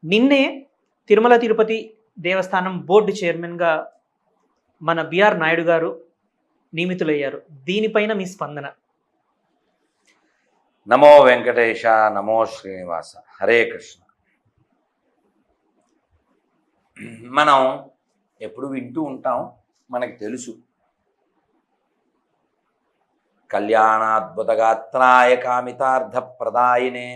నిన్నే తిరుమల తిరుపతి దేవస్థానం బోర్డు చైర్మన్‌గా మన బిఆర్ నాయుడు గారు నియమితులయ్యారు. దీనిపైన మీ స్పందన? నమో వెంకటేశ, నమో శ్రీనివాస, హరే కృష్ణ. మనం ఎప్పుడు వింటూ ఉంటాం, మనకు తెలుసు. కళ్యాణాద్భుతగాత్రాయ కామితార్థప్రదాయినే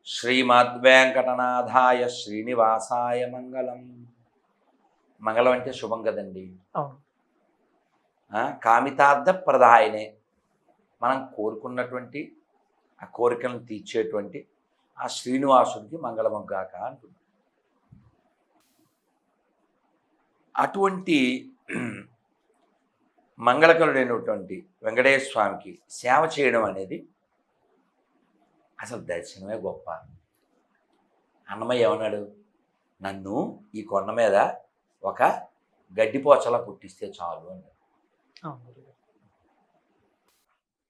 శ్రీమద్వేంకటనాథాయ శ్రీనివాసాయ మంగళం. మంగళం అంటే శుభం కదండి. కామితార్థప్రదాయినే, మనం కోరుకున్నటువంటి ఆ కోరికలను తీర్చేటువంటి ఆ శ్రీనివాసుడికి మంగళమగ్గాక అంటున్నాం. అటువంటి మంగళకరుడైనటువంటి వెంకటేశ్వర స్వామికి సేవ చేయడం అనేది అసలు దర్శనమే గొప్ప. అన్నమయ్య ఏమన్నాడు? నన్ను ఈ కొండ మీద ఒక గడ్డిపోచలా పుట్టిస్తే చాలు అన్నాడు.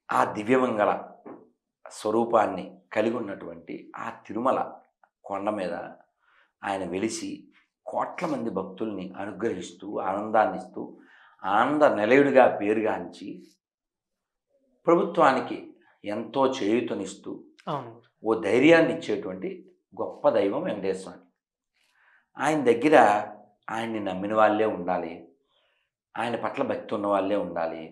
ఆ దివ్యమంగళ స్వరూపాన్ని కలిగి ఉన్నటువంటి ఆ తిరుమల కొండ మీద ఆయన వెలిసి కోట్ల మంది భక్తుల్ని అనుగ్రహిస్తూ ఆనందాన్ని ఇస్తూ ఆనంద నిలయుడిగా పేరుగాంచి ప్రభుత్వానికి ఎంతో చేయూతనిస్తూ ఓ ధైర్యాన్ని ఇచ్చేటువంటి గొప్ప దైవం వెంకటేశ్వర స్వామి. ఆయన దగ్గర ఆయన్ని నమ్మిన వాళ్ళే ఉండాలి, ఆయన పట్ల భక్తి ఉన్న వాళ్ళే ఉండాలి.